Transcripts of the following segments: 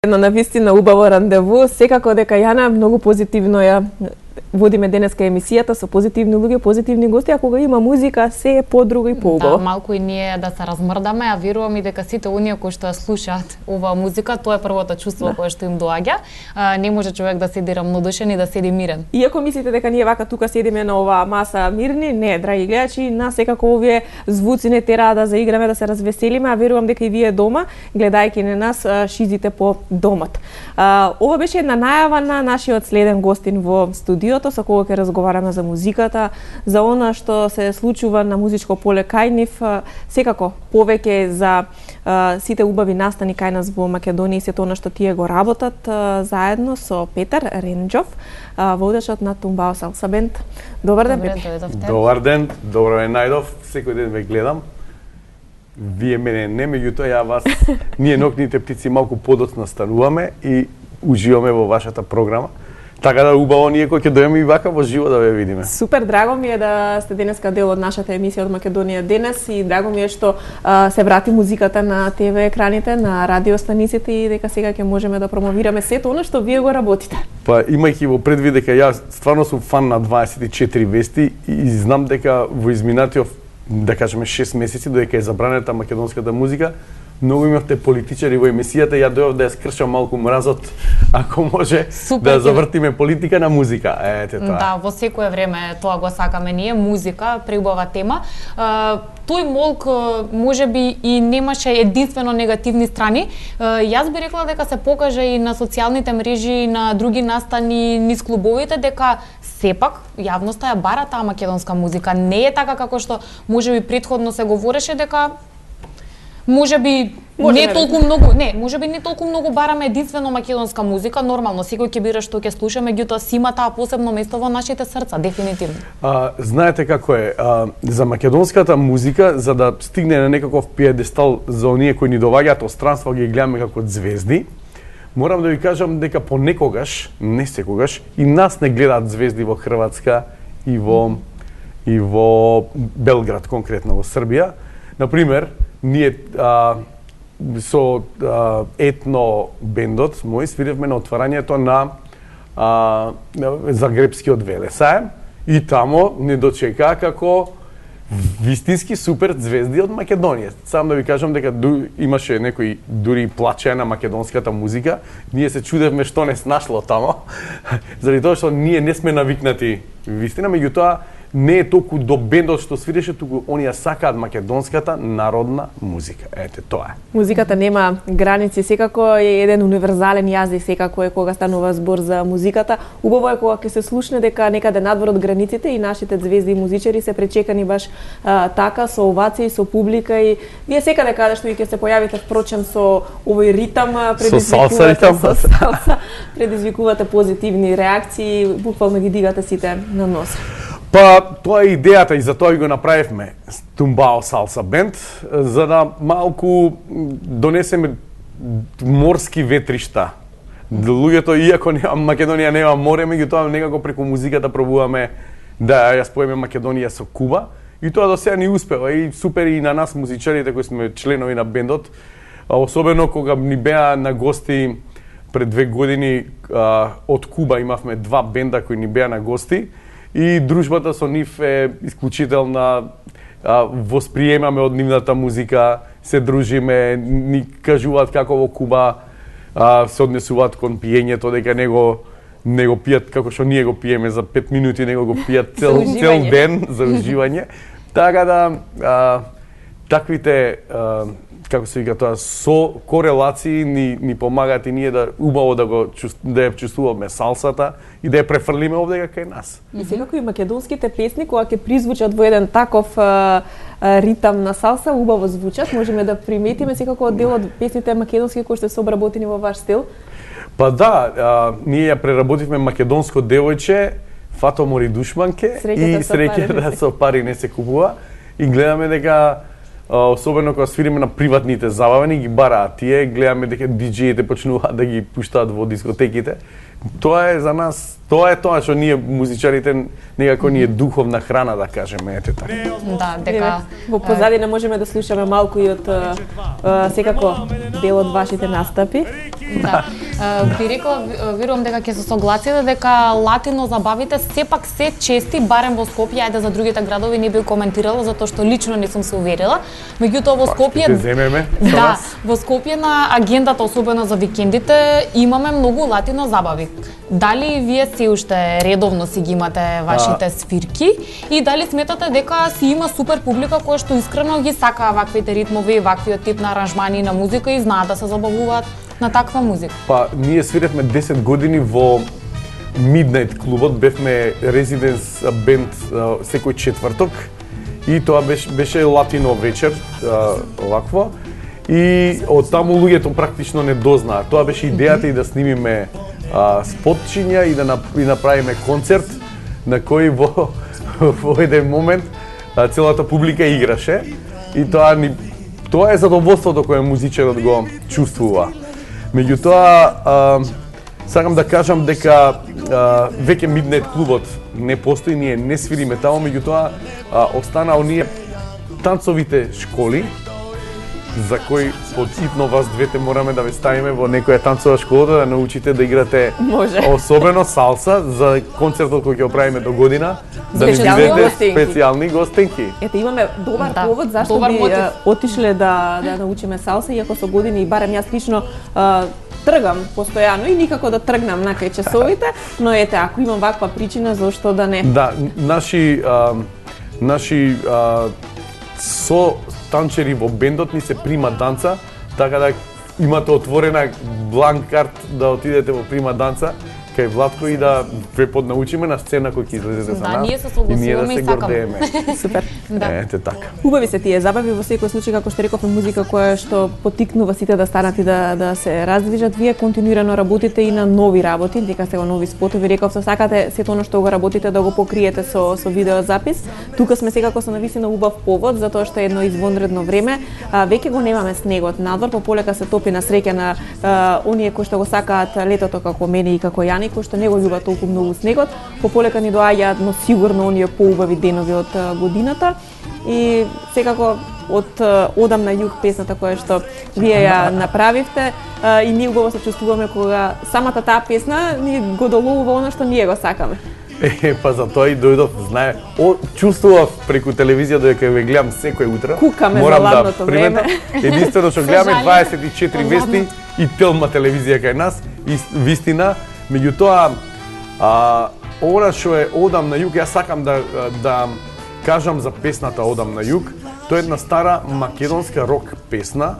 Едно навистина убаво рандеву, секако дека Јана многу позитивно ја водиме денеска емисијата со позитивни луѓе, позитивни гости, а кога има музика, се е подруго и поубаво. Да, малку и ние да се размрдаме, а верувам и дека сите оние кои што ја слушаат оваа музика, тоа е првото чувство кое што им доаѓа. Не може човек да седи рамнодушен и да седи мирен. Иако мислите дека ние вака тука седиме на оваа маса мирни, не, драги гледачи, нас секако овие звуци не тераа да заиграме, да се развеселиме, а верувам дека и вие дома, гледајќи на нас, шизите по домот. Ова беше една најава на нашиот следен гостин во студиото, со кого ќе разговараме за музиката, за она што се случува на музичко поле кај нив, секако повеќе за сите убави настани кај нас во Македонија и сето она што тие го работат заедно со Петар Ренџов, водачот на Тумбао Салса бенд. Добар ден, Петар. Добар ден, добро ме најдов, секој ден ве гледам. Вие мене не, меѓутоа ја вас, ние нокните птици малку подоцна стануваме и уживаме во вашата програма. Така да убаво ние кои ќе дојдеме и вака во живо да ве видиме. Супер, драго ми е да сте денеска дел од нашата емисија од Македонија денес и драго ми е што се врати музиката на ТВ екраните, на радиостаниците и дека сега ќе можеме да промовираме сето она што вие го работите. Па имајќи во предвид дека ја стварно сум фан на 24 вести и знам дека во изминатиот, да кажеме 6 месеци додека е забранета македонската музика, многу имавте политичари во емисијата, ја дојав да ја скршам малку мразот, ако може. Супер, да завртиме политика на музика. Ете тоа. Да, во секое време тоа го сакаме ние, музика, преубава тема. Тој молк можеби и немаше единствено негативни страни. Јас би рекла дека се покажа и на социјалните мрежи и на други настани низ клубовите дека сепак јавноста ја бара таа македонска музика. Не е така како што можеби претходно се говореше дека можеби не толку многу бараме единствено македонска музика, нормално секој ќе бира што ќе слуша, меѓутоа си има таа посебно место во нашите срца, дефинитивно. Знаете како е, за македонската музика, за да стигне на некаков пиедестал за оние кои ни доваѓаат од странство, ги гледаме како звезди, морам да ви кажам дека понекогаш, не секогаш, и нас не гледаат звезди во Хрватска и во Белград, конкретно во Србија. Например, ние со етно бендот мој свиревме на отварањето на Загребскиот велесаем и тамо не дочекаа како вистински супер звезди од Македонија. Сам да ви кажам дека имаше некои дури плачеа на македонската музика. Ние се чудевме што не снашло тамо, заради тоа што ние не сме навикнати вистина, меѓутоа не е толку до бендот што свиреше, туку оние сакаат македонската народна музика. Ете, тоа е. Музиката нема граници, секако е еден универзален јазик, секако е кога станува збор за музиката. Убаво е кога ќе се слушне дека некаде надвор од границите и нашите звезди и музичари се пречекани баш така, со овации, со публика и вие секаде каде што и ќе се појавите, впрочем, со овој ритам, предизвикувате позитивни реакции, буквално ги дигате сите на нос. Па, тоа е идејата и за тоа го направивме Тумбао Салса бенд, за да малку донесеме морски ветришта. Луѓето, иако Македонија нема море, меѓутоа некако преку музиката пробуваме да ја споиме Македонија со Куба. И тоа до сега ни успева и супер и на нас музичарите кои сме членови на бендот, особено кога ни беа на гости пред 2 години од Куба, имавме 2 бенда кои ни беа на гости. И дружбата со нив е исклучителна, восприемаме од нивната музика, се дружиме, ни кажуваат како во Куба се однесуваат кон пиењето, дека не го пијат како што ние го пиеме за 5 минути, него го пијат цел ден за уживање. Така да таквите како се вика тоа, со корелации ни помагаат и ние да убаво да ја чувствуваме салсата и да ја префрлиме овде кај нас. И секако и македонските песни кога ќе призвучат во еден таков ритам на салса, убаво звучат, можеме да приметиме секако дел од песните македонски кои што се обработени во ваш стил. Па да, ние ја преработивме Македонско девојче, Фато мори душманке и среќата со пари не се купува и гледаме дека особено кога свириме на приватните забавени, ги бараат тие, гледаме дека диџеите почнуваат да ги пуштаат во дискотеките. Тоа е за нас, Тоа е тоа што ние музичарите некако ни е духовна храна, да кажеме, ете така. Да, дека во позадина можеме да слушаме малку и од секако дел од вашите настапи. Да. Би рекла, верувам дека ќе се согласите дека латино забавите сепак се чести, барем во Скопје, ајде за другите градови не би коментирала затоа што лично не сум се уверила. Меѓутоа во Скопје да, во Скопје на агендата, особено за викендите, имаме многу латино забави. Дали вие се уште редовно си ги имате вашите свирки и дали сметате дека си има супер публика која што искрено ги сакаа ваквите ритмови, ваквиот тип на аранжмани на музика и знаат да се забавуваат на таква музика? Па, ние свиревме 10 години во Midnight клубот, бевме резиденс бенд секој четврток и тоа беше латино вечер, вакво. И од таму луѓето практично не дознаа. Тоа беше идејата и да снимиме спотчиња и да направиме концерт на кој во еден момент целата публика играше и тоа е задоволството кое музичарот го чувствува. Меѓутоа, сакам да кажам дека веќе Midnight клубот не постои, ние не свириме таму, меѓутоа останаа оние танцовите школи за кој подситно вас двете мораме да ве ставиме во некоја танцова школа да научите да играте особено салса за концертот кој ќе правиме до година, да ни бидете специјални гостинки. Ете, имаме добар повод зашто би отишле да научиме салса, иако со години и барем јас лично тргам постојано и никако да тргнам на кај часовите, но ете, ако имам ваква причина, зошто да не? Да, наши со танчери во бендот ни се прима данца, така да имате отворена бланк карт да отидете во прима данца кај Владко и да ве поднаучиме на сцена кој ќе излезете за нас. Ние се согласуваме и ние да се гордееме. Супер. Да. Ете така. Убави се тие забави во секој случај, како што рековме, музика која што потикнува сите да станат и да се раздвижат. Вие континуирано работите и на нови работи, дека сега нови спотови, рековте сакате сето оно што го работите да го покриете со видеозапис. Тука сме секако со навистина убав повод, затоа што е едно извонредно време. Веќе го немаме снегот надвор, пополека се топи на среќа на оние кои што го сакаат летото како мене и како Јани, кои што не го љубат толку многу снегот, пополека ни доаѓаат, но сигурно оние поубави денови од годината. И секако од Одам на југ песната која што вие ја направивте и ние убаво се чувствуваме кога самата таа песна ни го доловува она што ние го сакаме. Па за тоа и дојдов, знае, чувствував преку телевизија дека ве гледам секој утро. Кукаме за ладното време. Единствено што гледаме 24 вести и Телма телевизија кај нас и вистина. Меѓутоа, ова што е Одам на југ, јас сакам да кажам за песната Одам на југ. Тоа е една стара македонска рок песна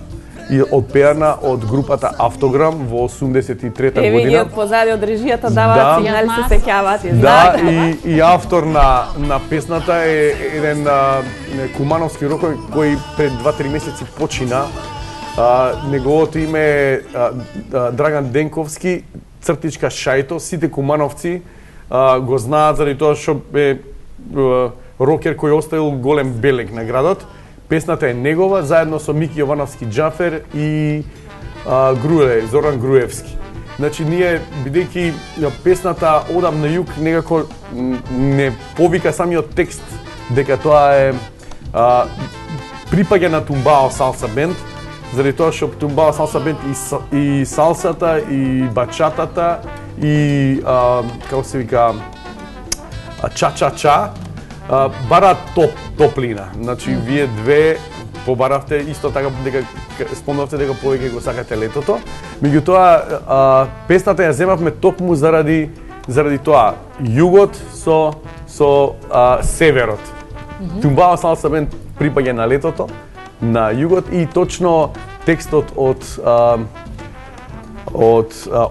и отпеана од групата Автограм во 83-та година. Еве ги од позади од режијата даваат сигнали, се сеќаваат. Да, и автор на песната е еден кумановски рокој кој пред 2-3 месеци почина. Неговото име е Драган Денковски, цртичка Шајто. Сите кумановци го знаат заради тоа што е рокер кој оставил голем белег на градот. Песната е негова, заедно со Мики Јовановски Џафер и Зоран Груевски. Значи, ние, бидејќи песната Одам на југ, некако не повика самиот текст дека тоа е припаѓа на Тумбао Салса бенд, заради тоа што Тумбао Салса бенд и салсата, и бачатата, и како се вика ча-ча-ча, бараат топлина. Значи, вие две побаравте исто така дека спомнавте дека повеќе го сакате летото. Меѓутоа, песната ја земавме токму заради тоа југот со северот. Тумбао Салса бенд припаѓа на летото, на југот и точно текстот од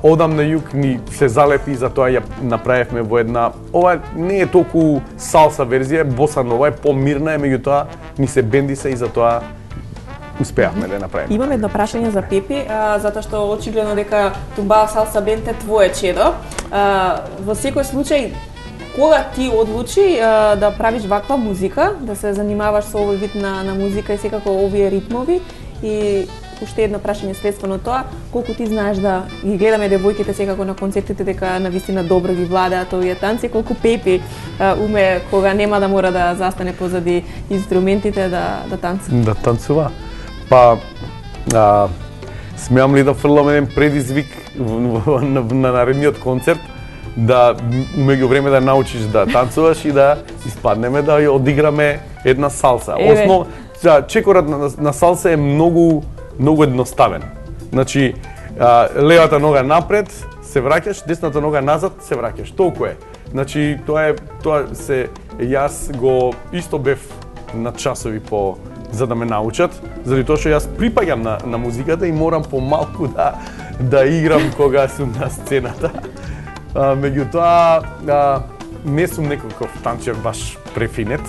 Одам на југ ни се залепи, затоа ја направивме во една, ова не е толку салса верзија, боса нова е, помирна е, меѓутоа ни се бендиса и затоа успеавме да ја направиме. Имам едно прашање за Пепи, затоа што очигледно дека Тумбао Салса бенд е твое чедо. Во секој случај, кога ти одлучи да правиш ваква музика, да се занимаваш со овој вид на музика и секако овие ритмови, и уште едно прашање следствено тоа, колку ти знаеш да ги гледаме девојките секако на концертите дека навистина добро ги владеат овие танци, колку Пепи уме кога нема да мора да застане позади инструментите да танцува. Да танцува. Па смеам ли да фрлам еден предизвик на наредниот концерт, да меѓу време да научиш да танцуваш и да испаднеме да ја одиграме една салса. Чекорот на салса е многу едноставен. Значи, левата нога напред, се враќаш, десната нога назад, се враќаш. Толку е. Значи, јас го исто бев на часови за да ме научат, заради тоа што јас припаѓам на музиката и морам помалку да играм кога сум на сцената. Меѓутоа, не сум некаков танчер баш префинет.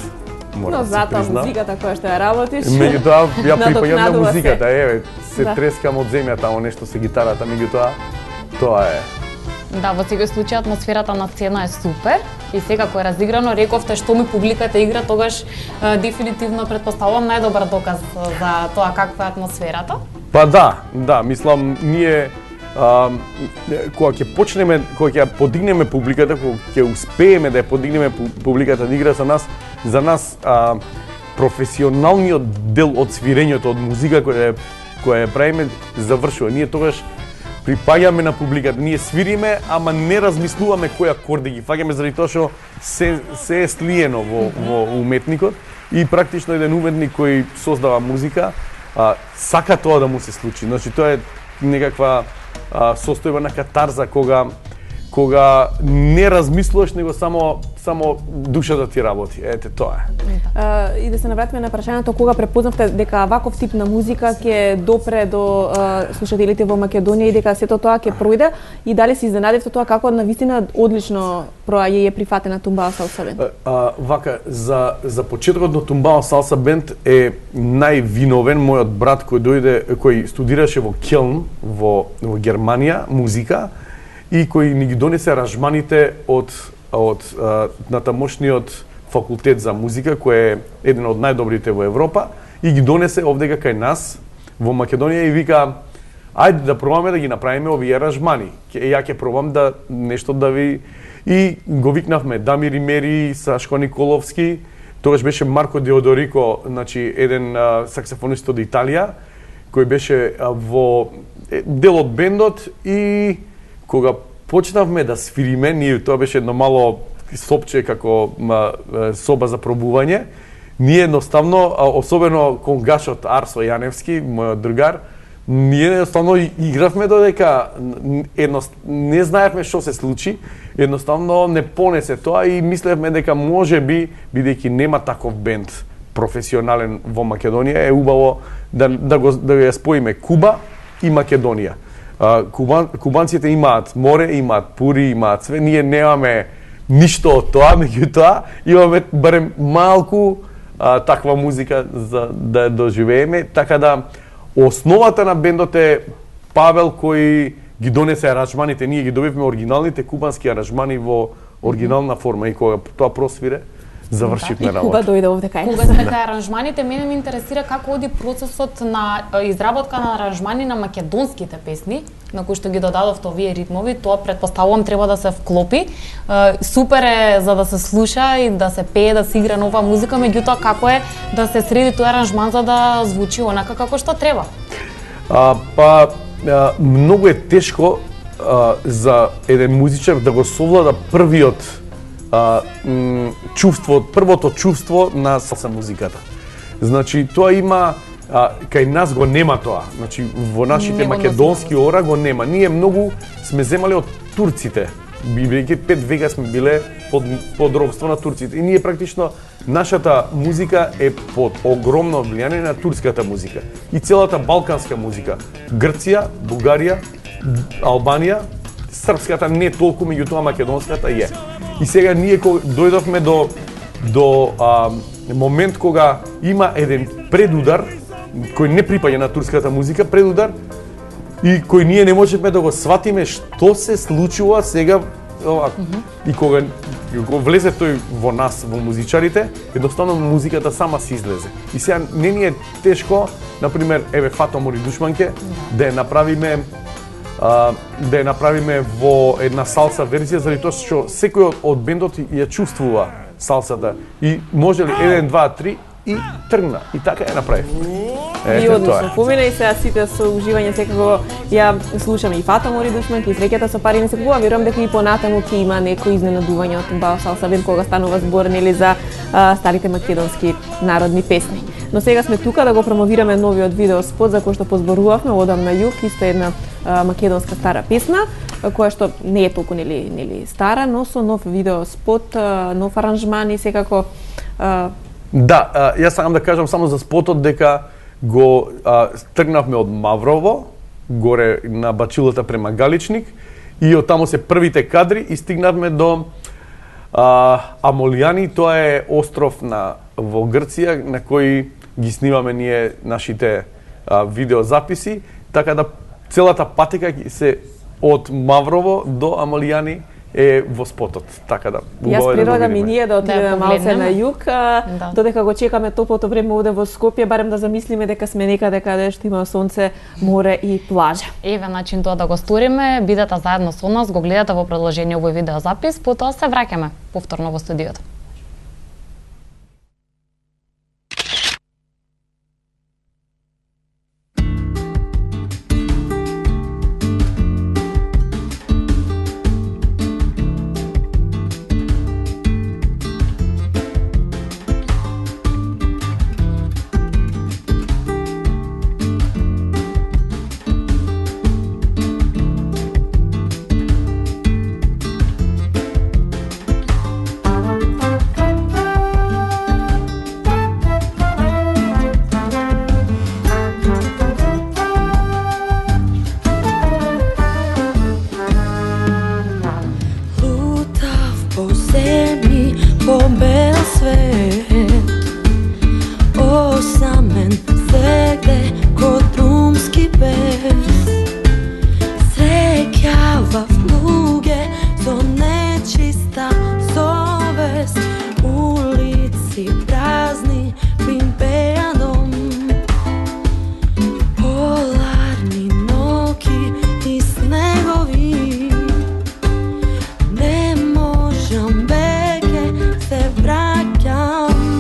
Но затоа музиката која што ја работиш, меѓутоа ја припаѓам на музиката, се трескам од земјата, нешто со гитарата, меѓутоа тоа е. Да, во секој случај атмосферата на сцена е супер и секако е разиграно. Рековте што ми публиката игра, тогаш дефинитивно предпоставувам најдобар доказ за тоа каква е атмосферата. Па да, мислам ние кога ќе подигнеме публиката, кога ќе успееме да ја подигнеме публиката да игра за нас професионалниот дел од свирењето, од музика која ја правиме, завршува. Ние тогаш припаѓаме на публиката, ние свириме, ама не размислуваме кои акорди ги фаќаме, заради тоа што се е слиено во уметникот и практично еден уметник кој создава музика сака тоа да му се случи. Значи тоа е некаква состојба на катарза кога не размислуваш, него само душата ти работи. Ете тоа е. И да се навратиме на прашањето кога препознавте дека ваков тип на музика ќе допре до слушателите во Македонија и дека сето тоа ќе пројде, и дали се изненадивте тоа како навистина одлично е прифатена Тумбао Салса Бенд? Вака, за почетокот на Тумбао Салса Бенд е највиновен мојот брат кој студираше во Келн во Германија музика и кој ни ги донесе аранжманите од натамошниот факултет за музика, кој е еден од најдобрите во Европа, и ги донесе овдека кај нас во Македонија и вика: ајде да пробаме да ги направиме овие аранжмани. Ја ќе пробам да нешто да ви... И го викнавме Дамир Имери, Сашко Николовски, тогаш беше Марко Деодорико, значи еден саксофонист од Италија, кој беше во дел од бендот, и кога почнавме да свириме, тоа беше едно мало сопче како соба за пробување, ние едноставно, особено кон Гашот Арсо Јаневски, мојот другар, ние едноставно игравме додека не знаевме што се случи, едноставно не понесе тоа и мислевме дека можеби, бидејќи нема таков бенд професионален во Македонија, е убаво да ја споиме Куба и Македонија. Кубанците имаат море, имаат пури, имаат све, ние немаме ништо од тоа, меѓутоа имаме барем малку таква музика за да доживееме, така да основата на бендот е Павел кој ги донесе аранжманите, ние ги добивме оригиналните кубански аранжмани во оригинална форма и кога тоа просвире, завршивме работа. И Куба дојде овде кај. Кога сме кај аранжманите, мене ме интересира како оди процесот на изработка на аранжмани на македонските песни, на кои што ги додадовте овие ритмови. Тоа претпоставувам треба да се вклопи. Супер е за да се слуша и да се пее, да се игра нова музика, меѓутоа како е да се среди тој аранжман за да звучи онака како што треба? Многу е тешко за еден музичар да го совлада првиот првото чувство на салса музиката. Значи, тоа има, кај нас го нема тоа. Значи, во нашите македонски ора го нема. Ние многу сме земале од турците. Бидејќи 5 века сме биле под робство на турците. И ние практично, нашата музика е под огромно влијание на турската музика. И целата балканска музика. Грција, Бугарија, Албанија, српската не толку, меѓутоа македонската е. И сега ние дојдовме до момент кога има еден предудар кој не припаѓа на турската музика, предудар, и кој ние не можеме да го сватиме што се случува сега. И кога влезе тој во нас, во музичарите, едноставно музиката сама се излезе. И сега не ни е тешко например, еве Фато Мори Душманке, да ја направиме во една салса верзија, заради тоа што секој од бендот ја чувствува салсата и може ли 1, 2, 3 и тргна. И така ја направив. И одлично. Помина и сега сите со уживање, секако ја слушам и Фато Мори Душманке, и Среќата со пари не се купува. Верувам дека и понатаму ќе има некои изненадување од Тумбао Салса Бенд кога станува збор нели за старите македонски народни песни. Но сега сме тука да го промовираме новиот видеоспот за кој што позборувавме, Одам на југ, исто една македонска стара песна, која што не е толку нели стара, но со нов видеоспот, нов аранжман и секако Да, јас сакам да кажам само за спотот дека го тргнавме од Маврово, горе на Бачилата према Галичник, и од таму се првите кадри и стигнавме до Амолијани, тоа е остров во Грција на кој ги снимаме ние нашите видеозаписи, така да целата патека се од Маврово до Амолијани е во спотот, така да. Јас предлагам и ние да отидеме малце на југ, додека го чекаме топлото време оде во Скопје, барем да замислиме дека сме некаде каде што има сонце, море и плажа. Еве начин тоа да го сториме, бидете заедно со нас, го гледате во продолжение овој видеозапис, потоа се враќаме повторно во студиото. Ne možem beke se vraćam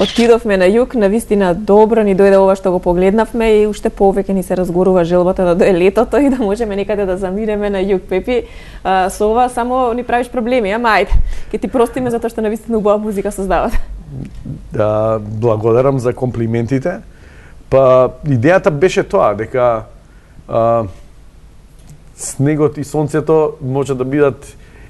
отидовме на југ, навистина добро ни дојде ова што го погледнавме и уште повеќе ни се разгорува желбата да дое летото и да можеме некаде да заминеме на југ. Пепи, со ова само ни правиш проблеми, ама ајде. Ќе ти простиме затоа што навистина убава музика создавате. Да, благодарам за комплиментите. Па идејата беше тоа дека снегот и сонцето може да бидат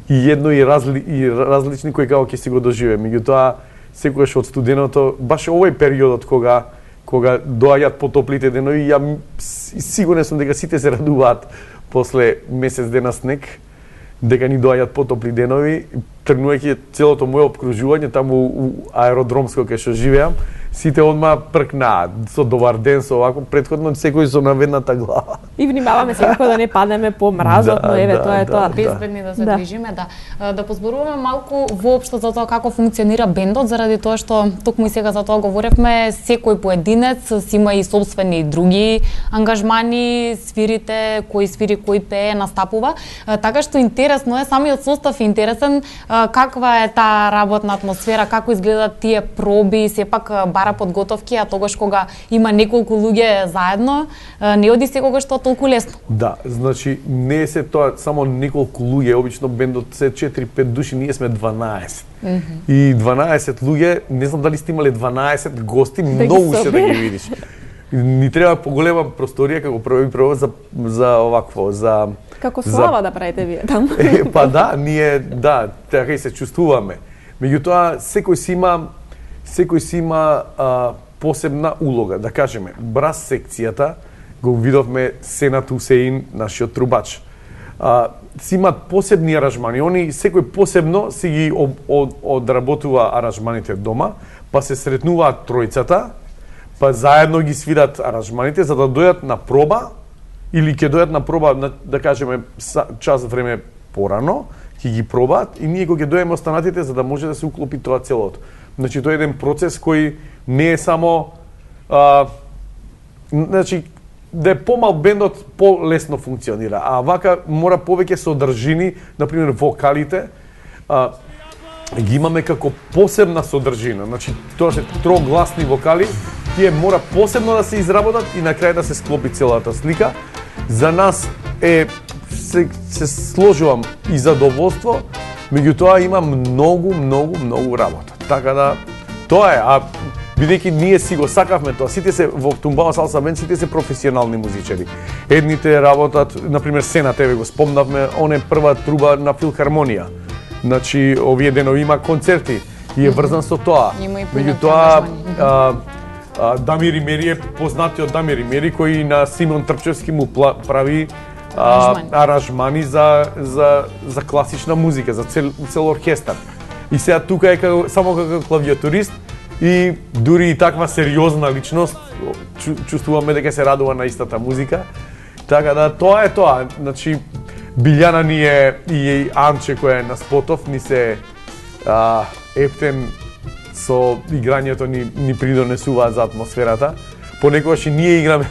и едно и различни кои како ќе си го доживеме. Меѓутоа секогаш од студеното, баш овој периодот кога доаѓаат потоплите денови, ја сигурен сум дека сите се радуваат после месец дена снег, дека ни доаѓаат потопли денови, тргнувајќи целото моје опкружување таму у аеродромско кај што живеам, сите одма пркнаат со добар ден, со овако, претходно секој со наведната глава. И внимаваме секако да не паднеме по мразот, но еве тоа е тоа. Безбедни да се движиме, да. Да позборуваме малку воопшто за тоа како функционира бендот, заради тоа што токму и сега за тоа говоревме, секој поединец си има и сопствени други ангажмани, свирите, кој свири, кој пее, настапува. Така што интересно е, самиот состав е интересен, каква е таа работна атмосфера, како изгледат тие проби, сепак бара подготовки, а тогаш кога има неколку луѓе заедно, не оди секогаш тоа толку лесно. Да, значи не се тоа само неколку луѓе, обично бендот се 4-5 души, ние сме 12. И 12 луѓе, не знам дали сте имале 12 гости, многу се да ги видиш. Ни треба поголема просторија како прво за овакво, за како слава да правите вие таму. Па да, ние така и се чувствуваме. Меѓутоа секој си има посебна улога, да кажеме, брас секцијата го видовме Сенат Усеин, нашиот трубач. Си имаат посебни аранжмани, они секој посебно си ги одработува аранжманите дома, па се сретнуваат тројцата, па заедно ги свират аранжманите за да дојдат на проба или ќе дојдат на проба, да кажеме, час време порано, ќе ги пробаат и ние ќе дојдеме останатите за да може да се уклопи тоа целото. Значи тоа е еден процес кој не е само значи да е помал бендот полесно функционира, а вака мора повеќе содржини, например вокалите, ги имаме како посебна содржина. Значи тоа се трогласни вокали, тие мора посебно да се изработат и на крај да се склопи целата слика. За нас се сложувам и задоволство, меѓутоа има многу работа. Така да тоа е, а бидејќи ние си го сакавме тоа, сите се во Тумбао Салса Бенд, сите се професионални музичари. Едните работат, например Сенат, еве го спомнавме, он е прва труба на филхармонија. Значи овие денови има концерти и е врзан со тоа. Меѓутоа Дамир Имери е познатиот Дамир Имери кој на Симон Трпчевски му прави аранжмани за класична музика, за цел оркестар. И сега тука е само како клавиатурист и дури и таква сериозна личност чувствуваме дека се радува на истата музика. Така да тоа е тоа. Значи Билјана ни е и Анче која е на спотов ни се ептен со играњето ни придонесуваат за атмосферата. Понекогаш и ние играме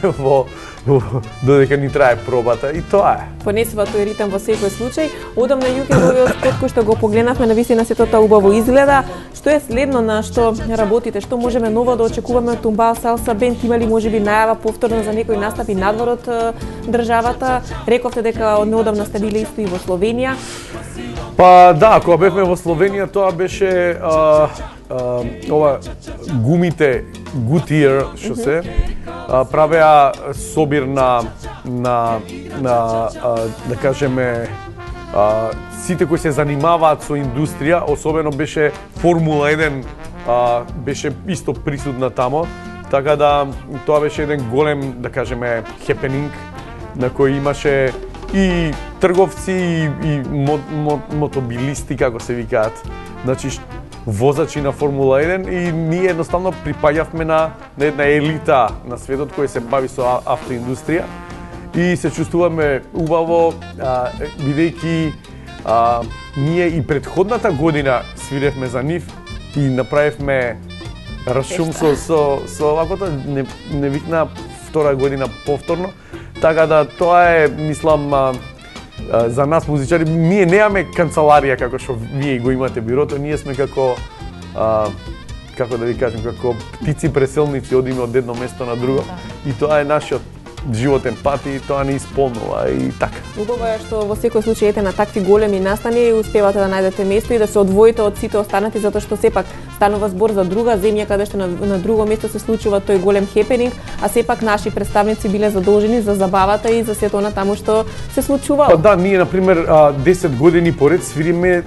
додека ни трае пробата и тоа е. Понесува тој ритам во секој случај. Одам на југ овој спот кој што го погледнавме, навистина сето тоа убаво изгледа. Што е следно на што работите? Што можеме ново да очекуваме од Тумбао Салса Бенд? Има ли можеби најава повторно за некои настапи надвор од државата? Рековте дека однеодамна сте биле исто и во Словенија. Па да, кога бевме во Словенија тоа беше ова гумите Goodyear што се правеа собир на да кажеме сите кои се занимаваат со индустрија, особено беше Формула 1 беше исто присутна тамо, така да тоа беше еден голем, да кажеме, хепенинг на кој имаше и трговци и мотобилисти, како се викаат. Значи возачи на Формула 1 и ние едноставно припаѓавме на една елита на светот кој се бави со автоиндустрија и се чувствуваме убаво бидејќи ние и предходната година свиревме за нив и направивме расшум со овакото, не викна втора година повторно, така да тоа е, мислам, за нас музичари, ние немаме канцеларија како што вие го имате бирото, ние сме како како да ви кажем, како птици преселници одиме од едно место на друго и тоа е нашиот животен пат и тоа не исполнува и така. Убаво е што во секој случај ете на такви големи настани успевате да најдете место и да се одвоите од сите останати затоа што сепак станува збор за друга земја каде што на друго место се случува тој голем хепенинг, а сепак наши представници биле задолжени за забавата и за сето она таму што се случувало. Па да, ние на пример 10 години поред свириме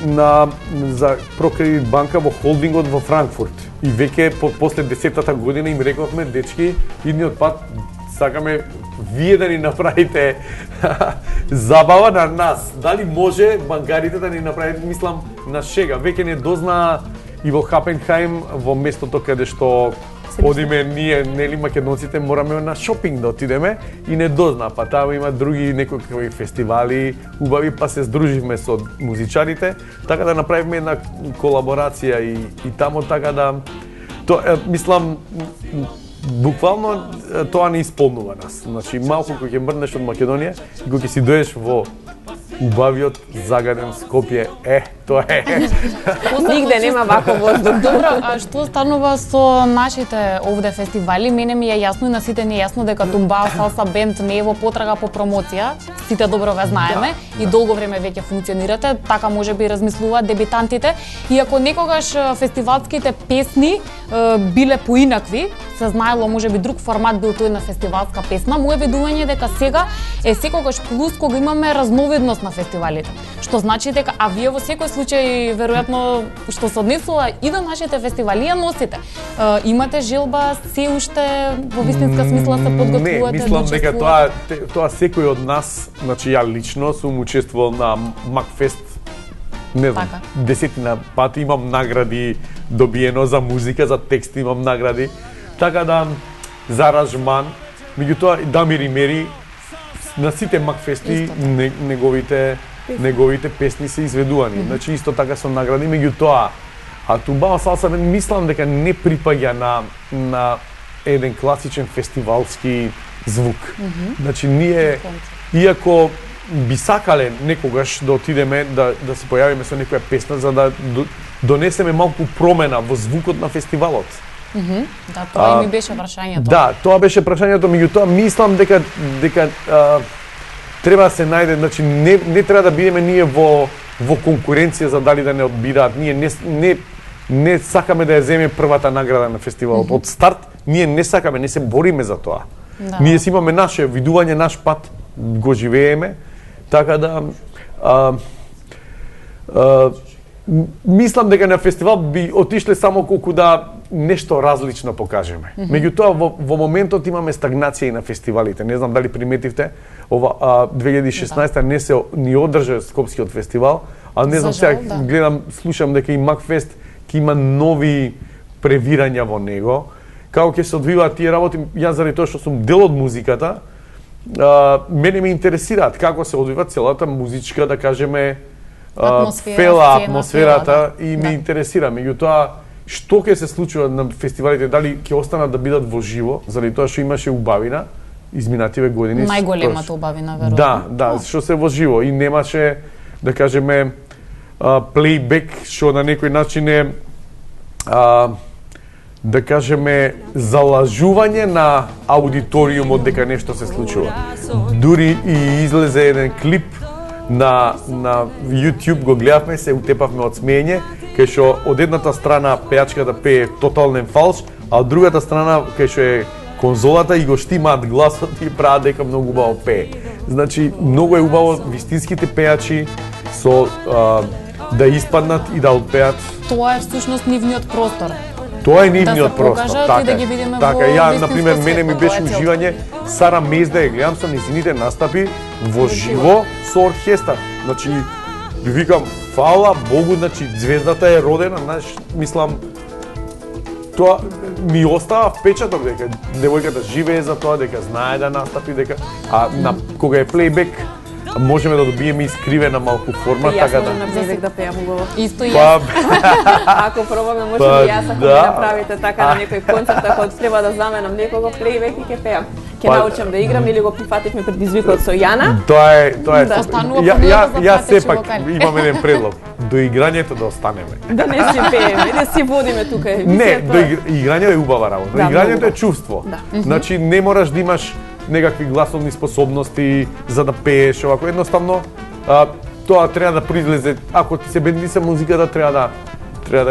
за ProCredit банка во холдингот во Франкфурт. И веќе после 10-та година им рековме дечки, идниот пат сакаме вие да ни направите забава на нас. Дали може банкарите да ни направите, мислам, на шега. Веќе не дознаа и во Хапенхаим, во местото каде што одиме ние, нели македонците, мораме на шопинг да отидеме и не дознаа. Па таму има други некои фестивали, убави, па се здруживме со музичарите, така да направиме една колаборација и таму така да мислам буквално тоа не исполнува нас. Значи малку кога ќе мрднеш од Македонија и кога ќе си доеш во убавиот загаден Скопје, тоа е. Нигде нема вако воздух. Добро, а што станува со нашите овде фестивали? Мене ми е јасно и на сите ни е јасно дека Тумбао Салса Бенд не е во потрага по промоција. Сите добро ве знаеме и долго време веќе функционирате, така можеби размислуваат дебитантите. Иако некогаш фестивалските песни биле поинакви, се знаело можеби друг формат бил тој на фестивалска песна, мое видување дека сега е секогаш плюс кога имаме разновидност на фестивалите. Што значи дека а вие во секој случај веројатно што се однесува и до нашите фестивали ја носите. Имате желба се уште во вистинска смисла се подготвувате? Не, мислам дека тоа секој од нас, значи ја лично сум учествувал на Макфест, не знам, десетина пати, имам награди добиено за музика, за текст имам награди. Така да за аранжман, меѓутоа Дамир и Мери на сите Макфести неговите песни се изведувани. Значи исто така со награди, меѓутоа Тумбао Салса Бенд мислам дека не припаѓа на еден класичен фестивалски звук. Значи ние иако би сакале некогаш да отидеме да се појавиме со некоја песна за да донесеме малку промена во звукот на фестивалот. Да, тоа и ми беше прашањето. Да, тоа беше прашањето, меѓутоа мислам дека треба да се најде, значи не треба да бидеме ние во конкуренција за дали да не одбираат. Ние не сакаме да ја земе првата награда на фестивалот. Од старт ние не сакаме, не се бориме за тоа. Ние си имаме наше видување, наш пат, го живееме, така да мислам дека на фестивал би отишле само колку да нешто различно покажеме. Меѓутоа во моментот имаме стагнација и на фестивалите. Не знам дали приметивте, ова 2016 не се ни одржа Скопскиот фестивал, а не знам сега гледам, слушам дека и Макфест ќе има нови превирања во него. Како ќе се одвиваат тие работи, јас заради тоа што сум дел од музиката, мене ме интересираат како се одвива целата музичка, да кажеме, атмосферата и ме интересира. Меѓутоа, што ќе се случува на фестивалите, дали ќе останат да бидат во живо, заради тоа што имаше убавина изминативе години. Најголемата убавина, веројатно. Да, што се во живо и немаше, да кажеме, плейбек, што на некој начин е да кажеме залажување на аудиториумот дека нешто се случува. Дури и излезе еден клип на YouTube, го гледавме, се утепавме од смеење, кај што од едната страна пејачката пее тотален фалш, а од другата страна кај што е конзолата и го штимаат гласот и прават дека многу убаво пее. Значи, многу е убаво вистинските пејачи со да испаднат и да отпеат. Тоа е всушност нивниот простор. Тоа е нивниот простор, така. Да ја, например, мене ми беше уживање Сара Мезда, ја гледам со незините настапи во живо со оркестар. Значи, ви викам, фала Богу, значи, звездата е родена, знаеш, мислам, тоа ми остава впечаток дека девојката живее за тоа, дека знае да настапи, дека кога е плейбек, можеме да добиеме искривена малку форма, така да. Јас можам на плейбек да пеам убаво. Исто и јас. Ако пробаме, може би јас ако ми направите така на некој концерт, ако треба да заменам некого плейбек и ќе пеам. Ќе научам да играм, или го прифативме предизвикот со Јана. Тоа е. Ја сепак имам еден предлог. до играњето да останеме. Да не си пееме, да си водиме тука Не, играње е убава работа. Да, играњето многу. е чувство. Да. Значи не мораш да имаш некакви гласовни способности за да пееш, овако едноставно тоа треба да произлезе, ако ти се бендиса музиката, треба да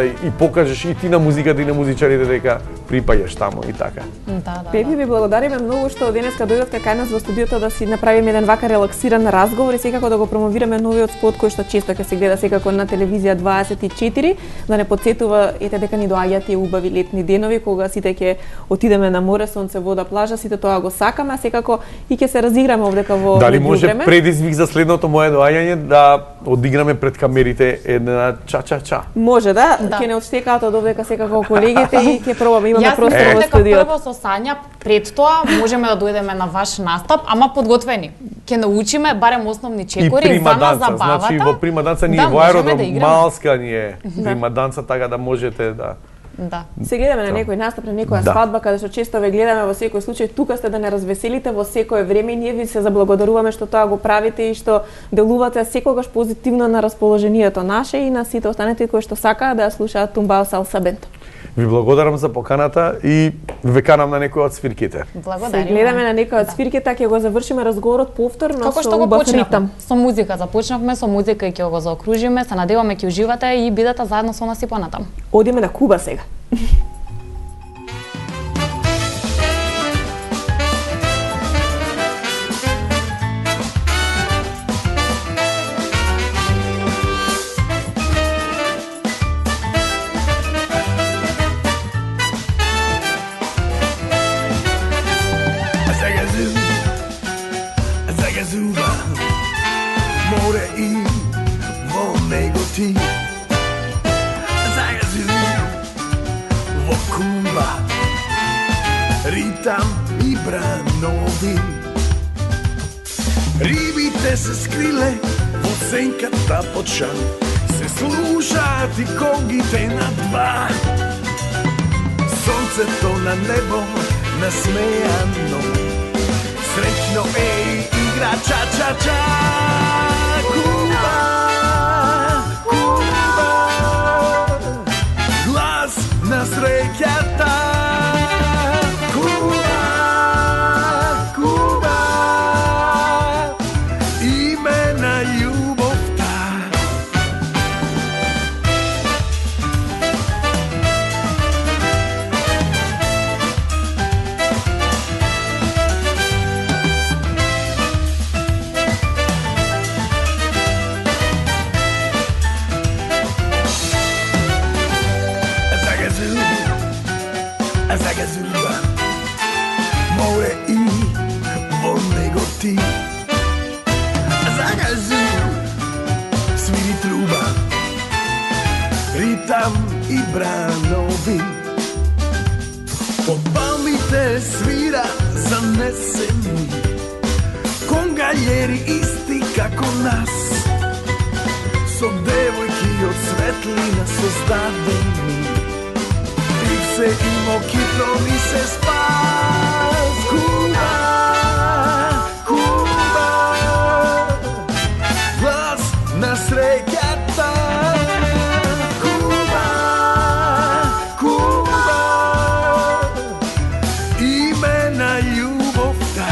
и покажеш и ти на музиката и на музичарите дека припаѓаш таму и така. Да. Пепи, ви благодариме многу што денеска дојдовте кај нас во студиото да си направиме еден вака релаксиран разговор и секако да го промовираме новиот спот кој што често ќе се гледа секако на телевизија 24, да не потсетува ете дека ни доаѓаат тие убави летни денови кога сите ќе отидеме на море, сонце, вода, плажа, сите тоа го сакаме, а секако и ќе се разиграме овдека во Дали може време. предизвик за следното мое доаѓање да одиграме пред камерите една ча-ча-ча? Може да, Да. ќе не отштекаат од овдека секако колегите и ќе пробаме, имаме Јас простор мислам во дека студиото. прво со Сања, пред тоа можеме да дојдеме на ваш настап, ама подготвени. Ќе научиме барем основни И чекори прима за нас данца, забавата. значи во прима данца ние Да, во можеме аеродром да играме. Малска ние прима данца така да можете да Да. Се гледаме на некој настап, на некоја Да. свадба, каде што често ве гледаме во секој случај, тука сте да не развеселите во секое време и ние ви се заблагодаруваме што тоа го правите и што делувате секогаш позитивно на расположението наше и на сите останати кои што сакаат да ја слушаат Тумбао Салса Бенд. ви благодарам за поканата и ве канам на некој од свирките. Се Благодариме. гледаме на некој од свирките, ќе го завршиме разговорот повторно Како со што го убав почнавме ритам. со музика, започнавме со музика и ќе го заокружиме, се надеваме ќе уживате и бидете заедно со нас и понатам. Одиме на Куба сега. Zagazuba, more i vo nego ti. Zagazu, vo Kuba, ritam i branovi. Ribite se skrile vo senkata pod šan, se slušati kongite na dva. Сонце то на небо насмеяно, среќно е игра ча-ча-ча. Куба, Куба, глас на среќата. Куба, Куба, име на љубовта. Zagazuba, more i vo nego ti. Zagazu, sviri truba, ritam i branovi. Pod palmite svira zaneseni, kongaljeri isti kako nas. So devojki od svetlina sozdadeni, se imo kitno mi se spas. Kuba, Kuba, glas na srećata. Kuba, Kuba, ime na ljubovta.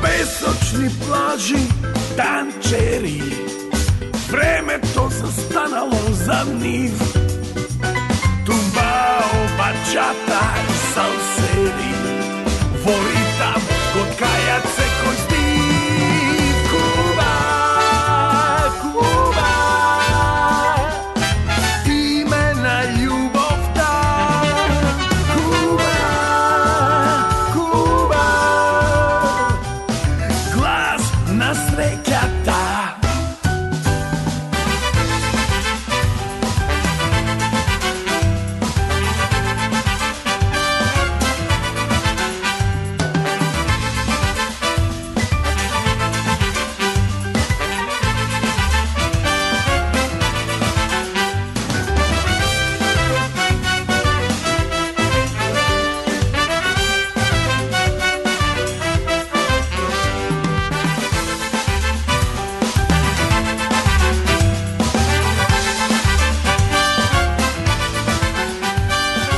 Песочни плажи, танчери, времето застанало за нив. Тумбао, бачата и салсери,